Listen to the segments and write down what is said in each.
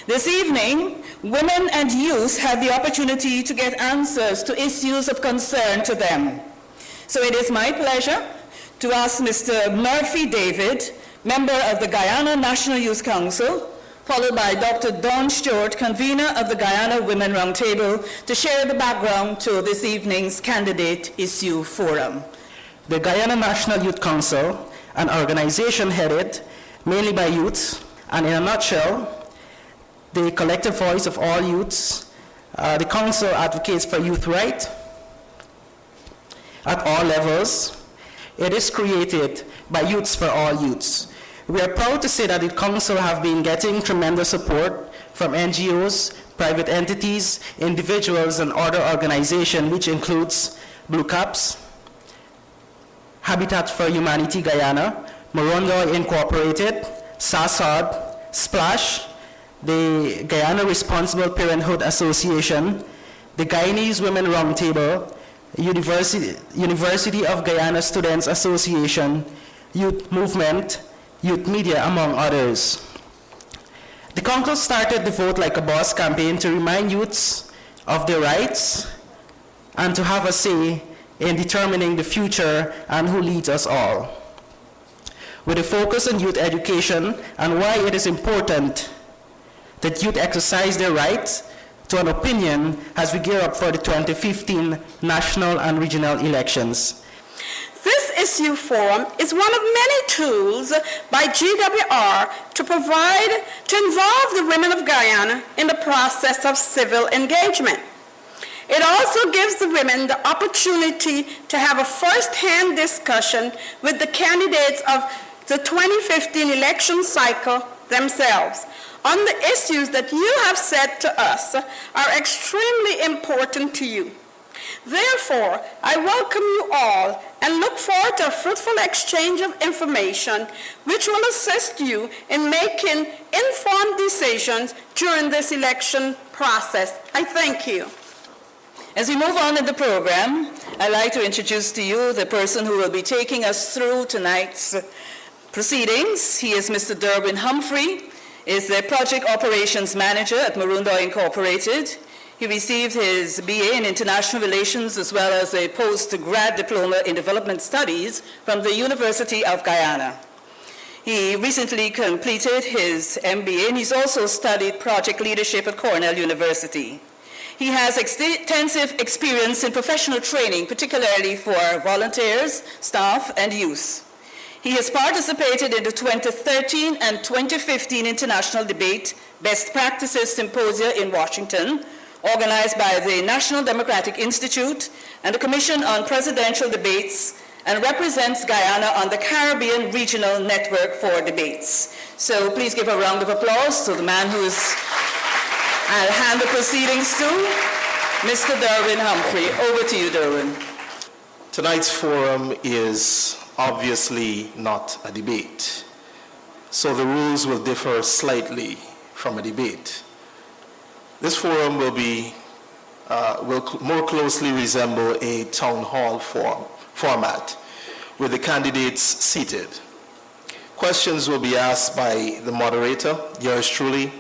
This evening, women and youth had the opportunity to get answers to issues of concern to them. So it is my pleasure to ask Mr. Murphy David, member of the Guyana National Youth Council, followed by Dr. Dawn Stewart, convener of the Guyana Women Roundtable, to share the background to this evening's Candidate Issue Forum. The Guyana National Youth Council, an organization headed mainly by youths, and in a nutshell, the collective voice of all youths. The council advocates for youth rights at all levels. It is created by youths for all youths. We are proud to say that the council have been getting tremendous support from NGOs, private entities, individuals, and other organizations, which includes Blue Caps, Habitat for Humanity Guyana, Morondoi Incorporated, SASAD, Splash, the Guyana Responsible Parenthood Association, the Guyanese Women Roundtable, University of Guyana Students Association, Youth Movement, Youth Media, among others. The council started the Vote Like a Boss campaign to remind youths of their rights and to have a say in determining the future and who leads us all. With a focus on youth education and why it is important that youth exercise their rights to an opinion as we gear up for the 2015 national and regional elections. This issue forum is one of many tools by GWR to involve the women of Guyana in the process of civil engagement. It also gives the women the opportunity to have a first-hand discussion with the candidates of the 2015 election cycle themselves on the issues that you have said to us are extremely important to you. Therefore, I welcome you all and look forward to a fruitful exchange of information which will assist you in making informed decisions during this election process. I thank you. As we move on in the program, I'd like to introduce to you the person who will be taking us through tonight's proceedings. He is Mr. Durwin Humphrey, is the Project Operations Manager at Morondoi Incorporated. He received his BA in International Relations as well as a post-grad diploma in Development Studies from the University of Guyana. He recently completed his MBA and he's also studied project leadership at Cornell University. He has extensive experience in professional training, particularly for volunteers, staff, and youth. He has participated in the 2013 and 2015 International Debate Best Practices Symposia in Washington, organized by the National Democratic Institute and the Commission on Presidential Debates, and represents Guyana on the Caribbean Regional Network for Debates. So please give a round of applause to the man who is, I'll hand the proceedings to, Mr. Durwin Humphrey. Over to you, Durwin. Tonight's forum is obviously not a debate, so the rules will differ slightly from a debate. This forum will more closely resemble a town hall format with the candidates seated. Questions will be asked by the moderator, yours truly,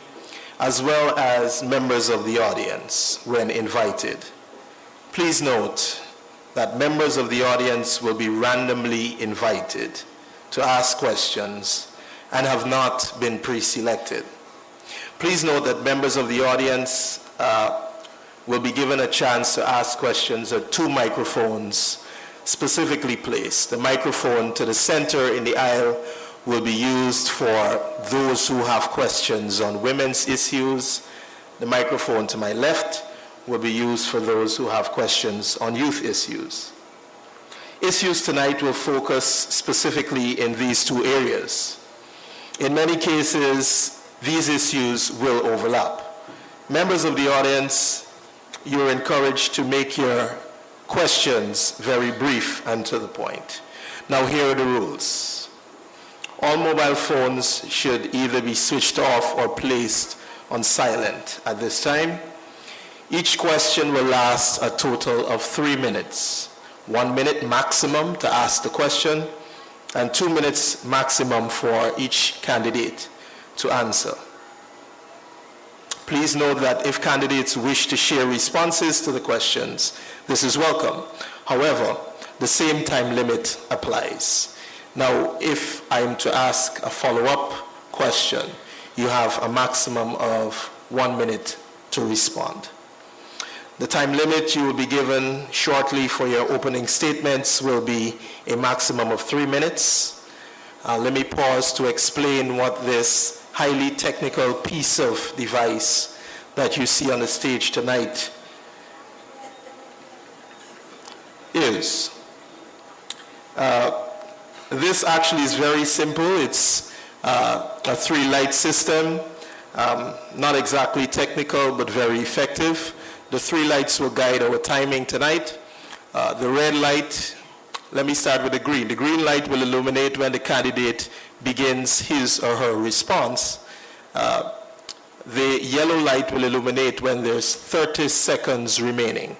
as well as members of the audience when invited. Please note that members of the audience will be randomly invited to ask questions and have not been pre-selected. Please note that members of the audience will be given a chance to ask questions at 2 microphones specifically placed. The microphone to the center in the aisle will be used for those who have questions on women's issues. The microphone to my left will be used for those who have questions on youth issues. Issues tonight will focus specifically in these 2 areas. In many cases, these issues will overlap. Members of the audience, you're encouraged to make your questions very brief and to the point. Now here are the rules. All mobile phones should either be switched off or placed on silent at this time. Each question will last a total of 3 minutes. 1 minute maximum to ask the question, and 2 minutes maximum for each candidate to answer. Please note that if candidates wish to share responses to the questions, this is welcome. However, the same time limit applies. Now, if I'm to ask a follow-up question, you have a maximum of 1 minute to respond. The time limit you will be given shortly for your opening statements will be a maximum of 3 minutes. Let me pause to explain what this highly technical piece of device that you see on the stage tonight is. This actually is very simple. It's a 3-light system, not exactly technical, but very effective. The 3 lights will guide our timing tonight. The red light, let me start with the green. The green light will illuminate when the candidate begins his or her response. The yellow light will illuminate when there's 30 seconds remaining.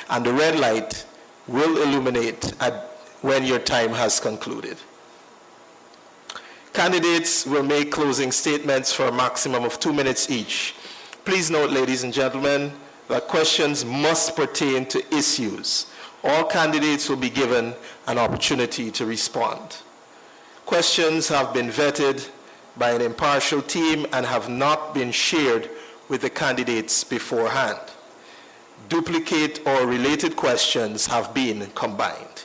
And the red light will illuminate when your time has concluded. Candidates will make closing statements for a maximum of 2 minutes each. Please note, ladies and gentlemen, that questions must pertain to issues. All candidates will be given an opportunity to respond. Questions have been vetted by an impartial team and have not been shared with the candidates beforehand. Duplicate or related questions have been combined.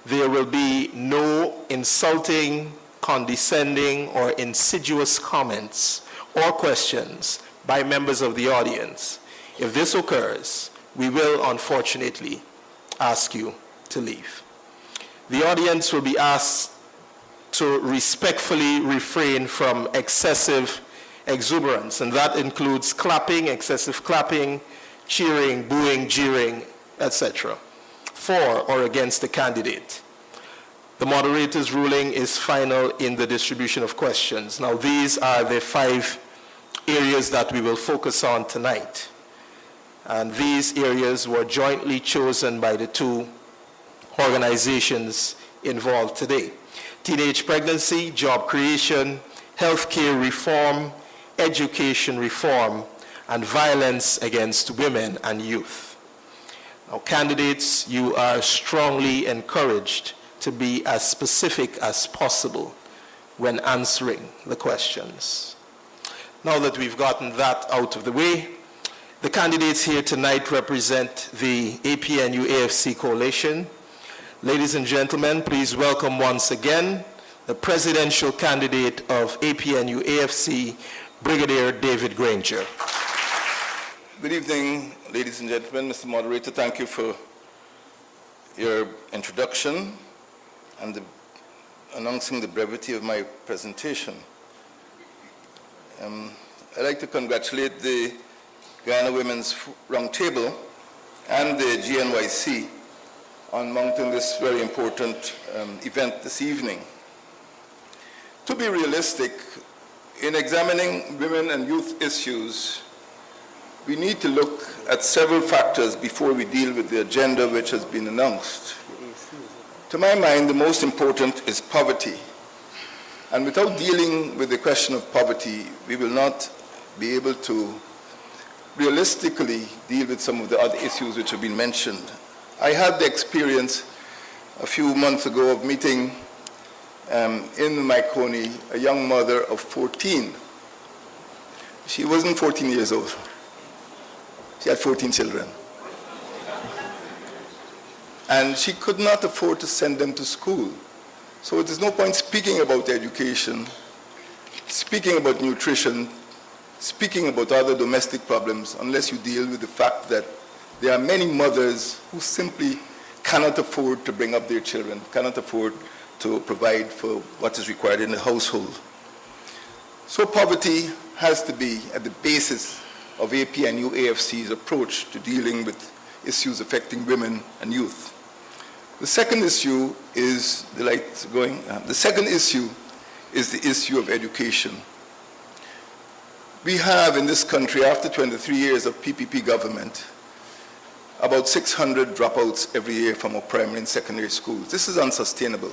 There will be no insulting, condescending, or insidious comments or questions by members of the audience. If this occurs, we will unfortunately ask you to leave. The audience will be asked to respectfully refrain from excessive exuberance, and that includes clapping, excessive clapping, cheering, booing, jeering, etc., for or against the candidate. The moderator's ruling is final in the distribution of questions. Now, these are the 5 areas that we will focus on tonight. And these areas were jointly chosen by the 2 organizations involved today: teenage pregnancy, job creation, healthcare reform, education reform, and violence against women and youth. Now, candidates, you are strongly encouraged to be as specific as possible when answering the questions. Now that we've gotten that out of the way, the candidates here tonight represent the APNU-AFC coalition. Ladies and gentlemen, please welcome once again the presidential candidate of APNU-AFC, Brigadier David Granger. Good evening, ladies and gentlemen. Mr. Moderator, thank you for your introduction and announcing the brevity of my presentation. I'd like to congratulate the Guyana Women's Roundtable and the GNYC on mounting this very important event this evening. To be realistic, in examining women and youth issues, we need to look at several factors before we deal with the agenda which has been announced. To my mind, the most important is poverty. And without dealing with the question of poverty, we will not be able to realistically deal with some of the other issues which have been mentioned. I had the experience a few months ago of meeting in Maikoni a young mother of 14. She wasn't 14 years old. She had 14 children. And she could not afford to send them to school. So there's no point speaking about education, speaking about nutrition, speaking about other domestic problems unless you deal with the fact that there are many mothers who simply cannot afford to bring up their children, cannot afford to provide for what is required in the household. So poverty has to be at the basis of APNU-AFC's approach to dealing with issues affecting women and youth. The second issue is the lights going. The second issue is the issue of education. We have in this country, after 23 years of PPP government, about 600 dropouts every year from our primary and secondary schools. This is unsustainable.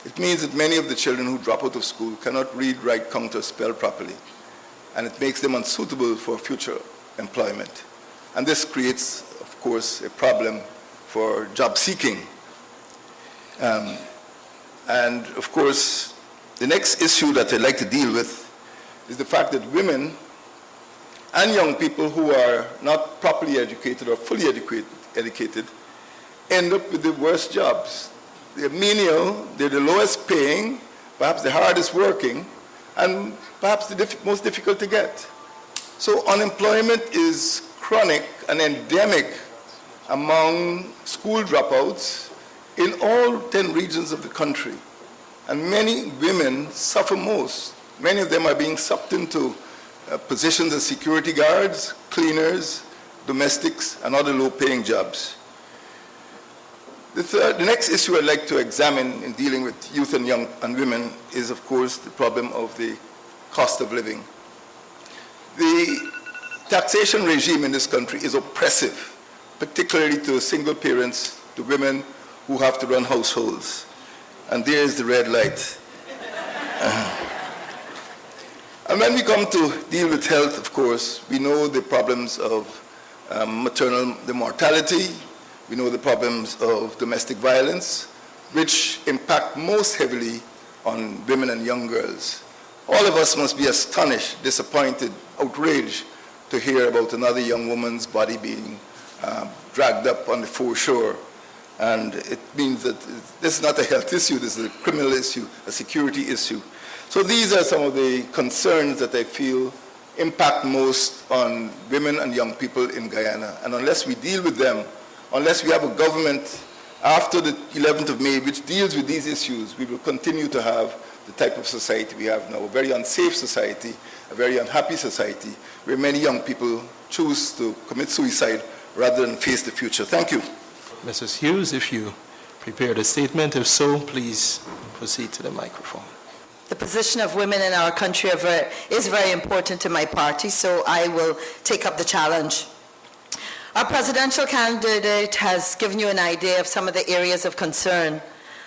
It means that many of the children who drop out of school cannot read, write, count, or spell properly. and it makes them unsuitable for future employment. And this creates, of course, a problem for job seeking. And of course, the next issue that I'd like to deal with is the fact that women and young people who are not properly educated or fully educated end up with the worst jobs. They're menial, they're the lowest paying, perhaps the hardest working, and perhaps the most difficult to get. So unemployment is chronic and endemic among school dropouts in all 10 regions of the country. And many women suffer most. Many of them are being sucked into positions as security guards, cleaners, domestics, and other low-paying jobs. The next issue I'd like to examine in dealing with youth and young and women is, of course, the problem of the cost of living. The taxation regime in this country is oppressive, particularly to single parents, to women who have to run households. And there's the red light. And when we come to deal with health, of course, we know the problems of maternal mortality, we know the problems of domestic violence, which impact most heavily on women and young girls. All of us must be astonished, disappointed, outraged to hear about another young woman's body being dragged up on the foreshore. And it means that this is not a health issue, this is a criminal issue, a security issue. So these are some of the concerns that I feel impact most on women and young people in Guyana. And unless we deal with them, unless we have a government after the 11th of May which deals with these issues, we will continue to have the type of society we have now, a very unsafe society, a very unhappy society, where many young people choose to commit suicide rather than face the future. Thank you. Mrs. Hughes, if you prepared a statement, if so, please proceed to the microphone. The position of women in our country is very important to my party, so I will take up the challenge. Our presidential candidate has given you an idea of some of the areas of concern,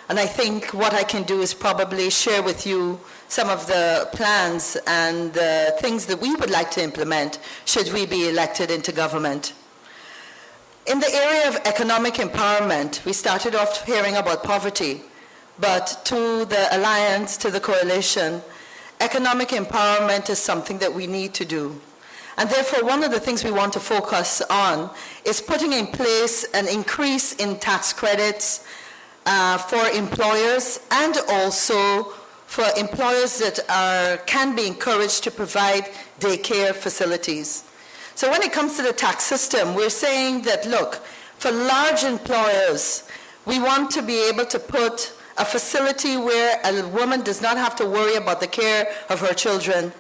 and I think what I can do is probably share with you some of the plans and the things that we would like to implement should we be elected into government. In the area of economic empowerment, we started off hearing about poverty, but to the alliance, to the coalition, economic empowerment is something that we need to do. And therefore, one of the things we want to focus on is putting in place an increase in tax credits for employers, and also for employers that can be encouraged to provide daycare facilities. So when it comes to the tax system, we're saying that, look, for large employers, we want to be able to put a facility where a woman does not have to worry about the care of her children.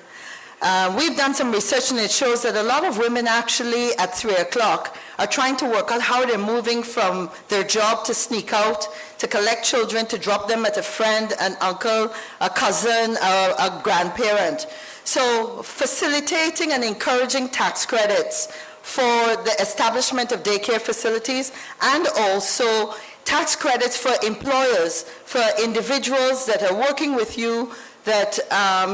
We've done some research, and it shows that a lot of women actually at 3 o'clock are trying to work out how they're moving from their job to sneak out, to collect children, to drop them at a friend, an uncle, a cousin, or a grandparent. So facilitating and encouraging tax credits for the establishment of daycare facilities, and also tax credits for employers, for individuals that are working with you, that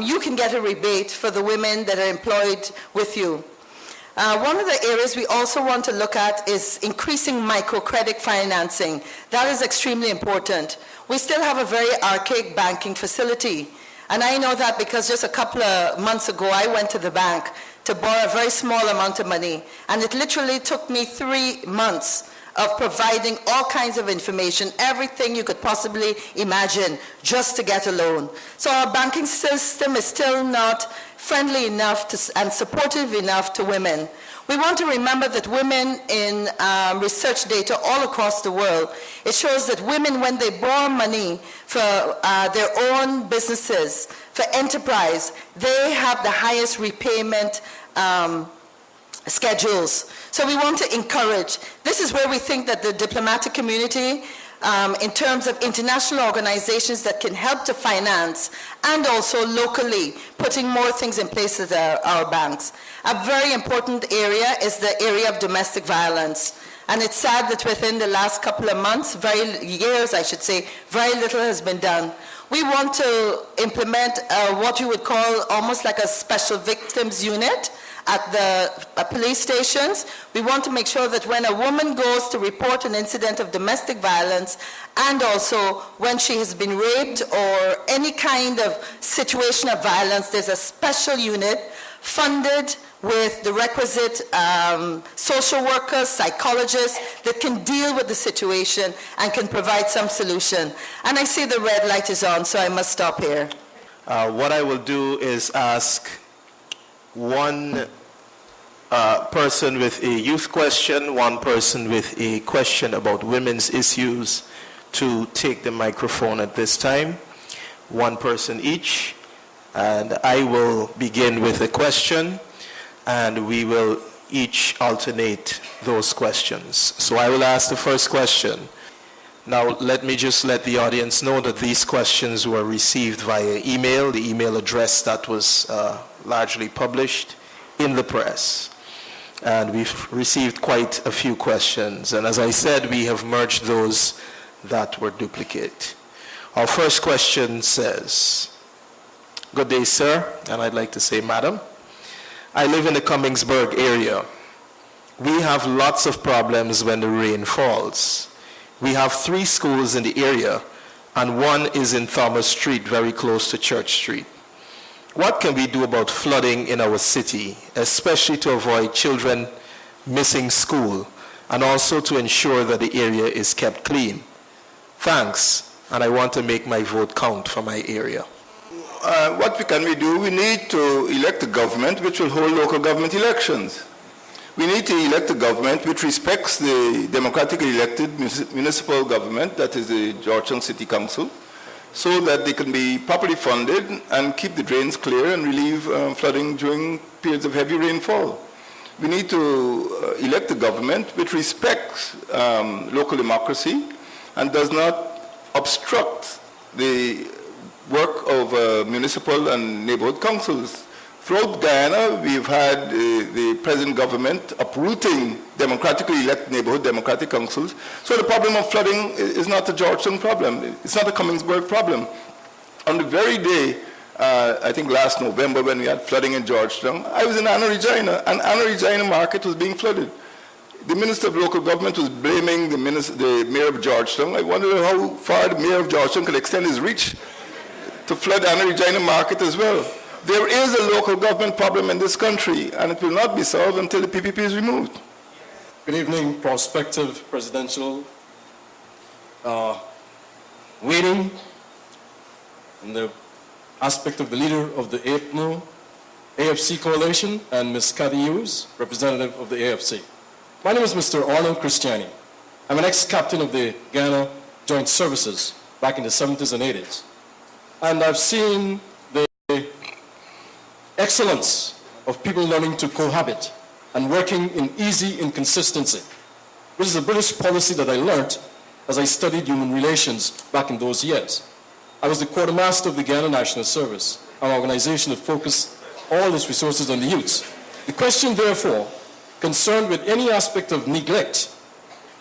you can get a rebate for the women that are employed with you. One of the areas we also want to look at is increasing microcredit financing. That is extremely important. We still have a very archaic banking facility. And I know that because just a couple of months ago, I went to the bank to borrow a very small amount of money. And it literally took me 3 months of providing all kinds of information, everything you could possibly imagine, just to get a loan. So our banking system is still not friendly enough and supportive enough to women. We want to remember that women in research data all across the world, it shows that women, when they borrow money for their own businesses, for enterprise, they have the highest repayment schedules. So we want to encourage. This is where we think that the diplomatic community, in terms of international organizations that can help to finance, and also locally putting more things in place at our banks. A very important area is the area of domestic violence. And it's sad that within the last couple of months, years I should say, very little has been done. We want to implement what you would call almost like a special victims unit at the police stations. We want to make sure that when a woman goes to report an incident of domestic violence, and also when she has been raped or any kind of situation of violence, there's a special unit funded with the requisite social workers, psychologists that can deal with the situation and can provide some solution. And I see the red light is on, so I must stop here. What I will do is ask one person with a youth question, one person with a question about women's issues to take the microphone at this time. One person each. And I will begin with a question, and we will each alternate those questions. So I will ask the first question. Now, let me just let the audience know that these questions were received via email, the email address that was largely published in the press. And we've received quite a few questions. And as I said, we have merged those that were duplicate. Our first question says, "Good day, sir," and I'd like to say, "Madam. I live in the Cummingsburg area. We have lots of problems when the rain falls. We have 3 schools in the area, and one is in Thomas Street, very close to Church Street. What can we do about flooding in our city, especially to avoid children missing school, and also to ensure that the area is kept clean? Thanks, and I want to make my vote count for my area." What can we do? We need to elect a government which will hold local government elections. We need to elect a government which respects the democratically elected municipal government, that is the Georgetown City Council, so that they can be properly funded and keep the drains clear and relieve flooding during periods of heavy rainfall. We need to elect a government which respects local democracy and does not obstruct the work of municipal and neighborhood councils. Throughout Guyana, we've had the present government uprooting democratically elected neighborhood democratic councils. So the problem of flooding is not a Georgetown problem. It's not a Cummingsburg problem. On the very day, I think last November when we had flooding in Georgetown, I was in Anna Regina, and Anna Regina market was being flooded. The Minister of Local Government was blaming the Mayor of Georgetown. I wonder how far the Mayor of Georgetown could extend his reach to flood Anna Regina market as well. There is a local government problem in this country, and it will not be solved until the PPP is removed. Good evening, prospective presidential waiting in the aspect of the leader of the AFC coalition and Ms. Cathy Hughes, representative of the AFC. My name is Mr. Arnold Christiani. I'm an ex-captain of the Guyana Joint Services back in the 70s and 80s. And I've seen the excellence of people learning to cohabit and working in easy inconsistency, which is a British policy that I learned as I studied human relations back in those years. I was the quartermaster of the Guyana National Service, an organization that focused all its resources on the youths. The question, therefore, concerned with any aspect of neglect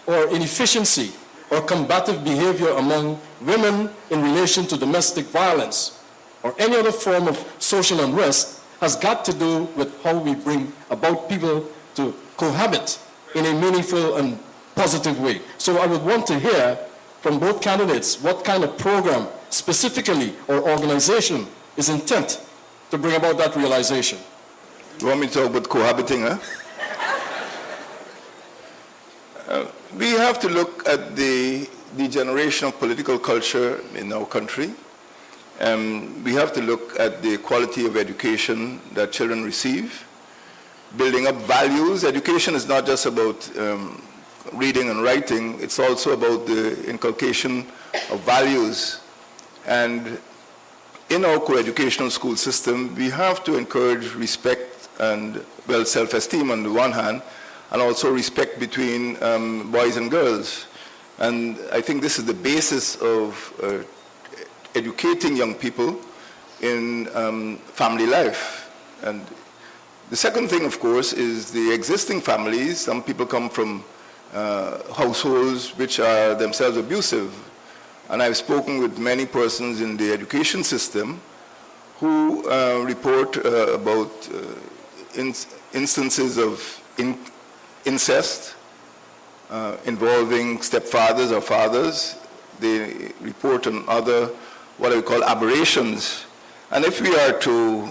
or inefficiency or combative behavior among women in relation to domestic violence or any other form of social unrest has got to do with how we bring about people to cohabit in a meaningful and positive way. So I would want to hear from both candidates what kind of program specifically or organization is intent to bring about that realization. You want me to talk about cohabiting, huh? We have to look at the degeneration of political culture in our country. We have to look at the quality of education that children receive, building up values. Education is not just about reading and writing, it's also about the inculcation of values. And in our co-educational school system, we have to encourage respect and, well, self-esteem on the one hand, and also respect between boys and girls. And I think this is the basis of educating young people in family life. And the second thing, of course, is the existing families. Some people come from households which are themselves abusive. And I've spoken with many persons in the education system who report about instances of incest involving stepfathers or fathers. They report on other, what I would call, aberrations. And if we are to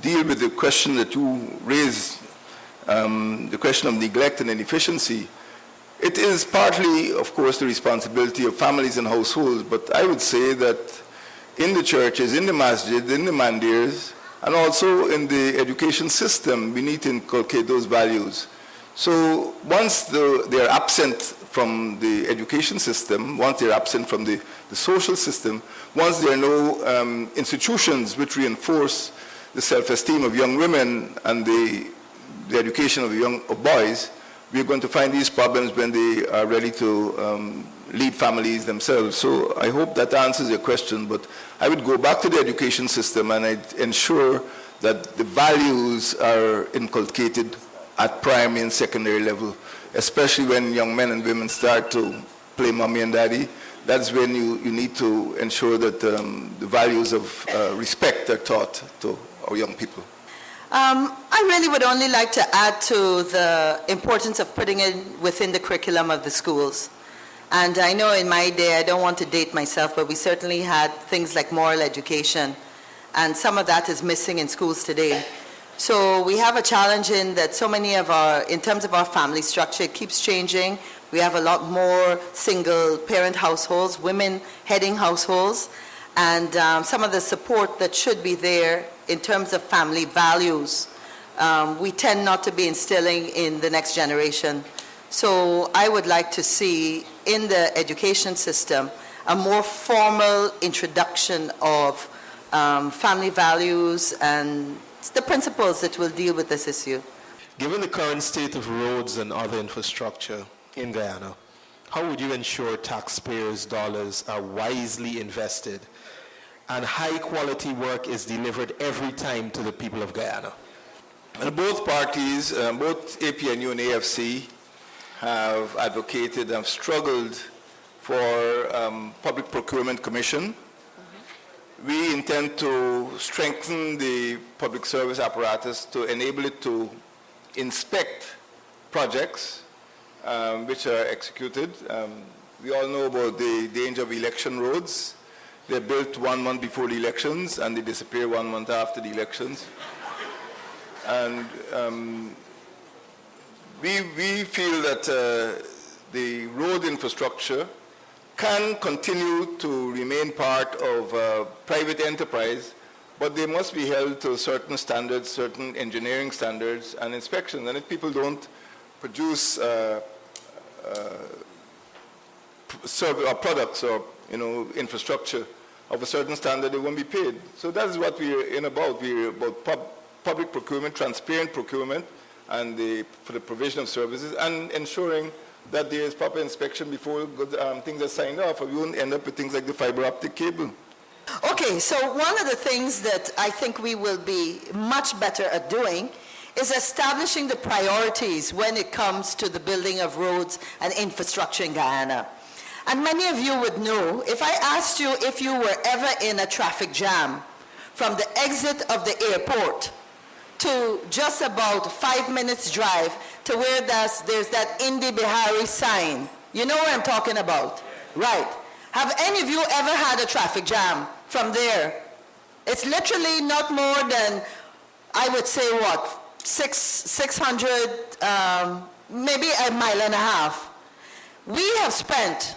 deal with the question that you raised, the question of neglect and inefficiency, it is partly, of course, the responsibility of families and households, but I would say that in the churches, in the masjids, in the mandirs, and also in the education system, we need to inculcate those values. So once they're absent from the education system, once they're absent from the social system, once there are no institutions which reinforce the self-esteem of young women and the education of boys, we're going to find these problems when they are ready to lead families themselves. So I hope that answers your question, but I would go back to the education system and I'd ensure that the values are inculcated at primary and secondary level, especially when young men and women start to play mommy and daddy. That's when you need to ensure that the values of respect are taught to our young people. I really would only like to add to the importance of putting it within the curriculum of the schools. And I know in my day, I don't want to date myself, but we certainly had things like moral education, and some of that is missing in schools today. So we have a challenge in that so many of in terms of our family structure, it keeps changing. We have a lot more single parent households, women heading households, and some of the support that should be there in terms of family values, we tend not to be instilling in the next generation. So I would like to see in the education system a more formal introduction of family values and the principles that will deal with this issue. Given the current state of roads and other infrastructure in Guyana, how would you ensure taxpayers' dollars are wisely invested and high-quality work is delivered every time to the people of Guyana? And both parties, both APNU and AFC, have advocated and struggled for Public Procurement Commission. We intend to strengthen the public service apparatus to enable it to inspect projects which are executed. We all know about the danger of election roads. They're built 1 month before the elections and they disappear 1 month after the elections. And we feel that the road infrastructure can continue to remain part of private enterprise, but they must be held to certain standards, certain engineering standards and inspections. And if people don't produce products or infrastructure of a certain standard, they won't be paid. So that's what we're about. We're about public procurement, transparent procurement, and for the provision of services, and ensuring that there is proper inspection before things are signed off, or we won't end up with things like the fiber optic cable. Okay, so one of the things that I think we will be much better at doing is establishing the priorities when it comes to the building of roads and infrastructure in Guyana. And many of you would know, if I asked you if you were ever in a traffic jam from the exit of the airport to just about 5 minutes drive to where there's that Indi Bihari sign. You know what I'm talking about? Right. Have any of you ever had a traffic jam from there? It's literally not more than, I would say, 600, maybe a mile and a half. We have spent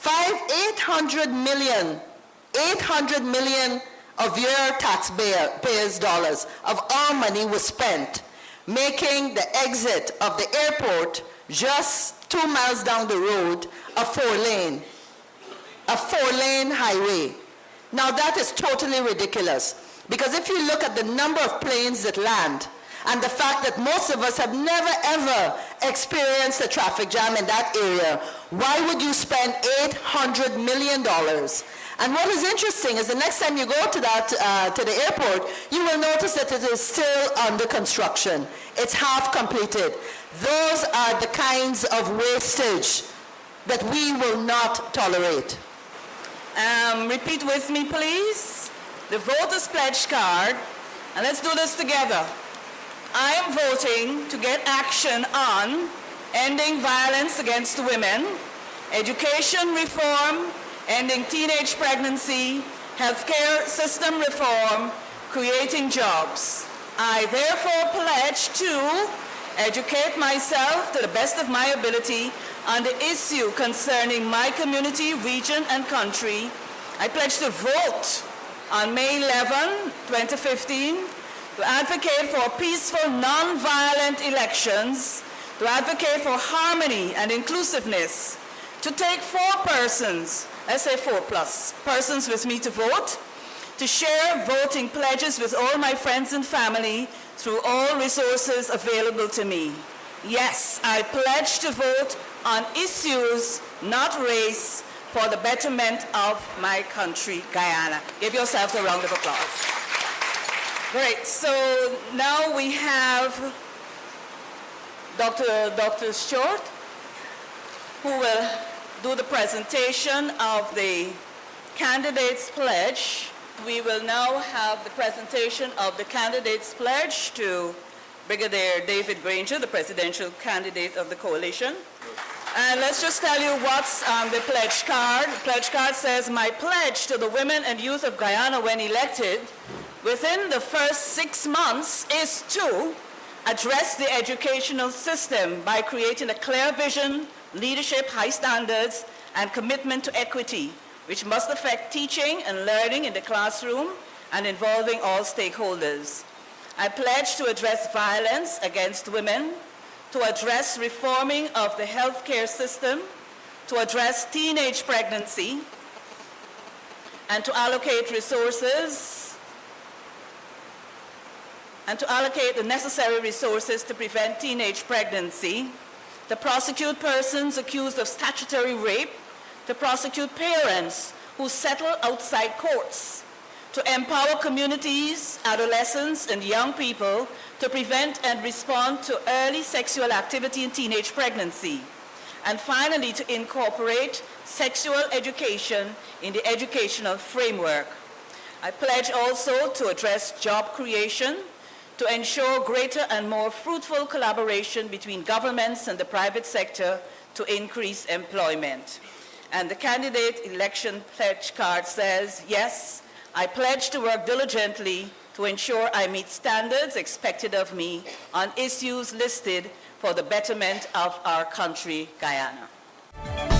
800 million of your taxpayers' dollars, of our money was spent making the exit of the airport just 2 miles down the road a four-lane highway. Now that is totally ridiculous, because if you look at the number of planes that land and the fact that most of us have never ever experienced a traffic jam in that area, why would you spend $800 million And what is interesting is the next time you go to the airport, you will notice that it is still under construction. It's half completed. Those are the kinds of wastage that we will not tolerate. Repeat with me, please. The voter's pledge card, and let's do this together. I am voting to get action on ending violence against women, education reform, ending teenage pregnancy, healthcare system reform, creating jobs. I therefore pledge to educate myself to the best of my ability on the issue concerning my community, region, and country. I pledge to vote on May 11, 2015, to advocate for peaceful, non-violent elections, to advocate for harmony and inclusiveness, to take 4 persons, let's say 4+ persons with me to vote, to share voting pledges with all my friends and family through all resources available to me. Yes, I pledge to vote on issues, not race, for the betterment of my country, Guyana. Give yourselves a round of applause. Great, so now we have Dr. Short, who will do the presentation of the candidate's pledge. We will now have the presentation of the candidate's pledge to Brigadier David Granger, the presidential candidate of the coalition. And let's just tell you what's on the pledge card. The pledge card says, my pledge to the women and youth of Guyana when elected within the first 6 months is to address the educational system by creating a clear vision, leadership, high standards, and commitment to equity, which must affect teaching and learning in the classroom and involving all stakeholders. I pledge to address violence against women, to address reforming of the healthcare system, to address teenage pregnancy, and to allocate resources, and to allocate the necessary resources to prevent teenage pregnancy, to prosecute persons accused of statutory rape, to prosecute parents who settle outside courts, to empower communities, adolescents, and young people to prevent and respond to early sexual activity in teenage pregnancy, and finally to incorporate sexual education in the educational framework. I pledge also to address job creation, to ensure greater and more fruitful collaboration between governments and the private sector to increase employment. And the candidate election pledge card says, yes, I pledge to work diligently to ensure I meet standards expected of me on issues listed for the betterment of our country, Guyana.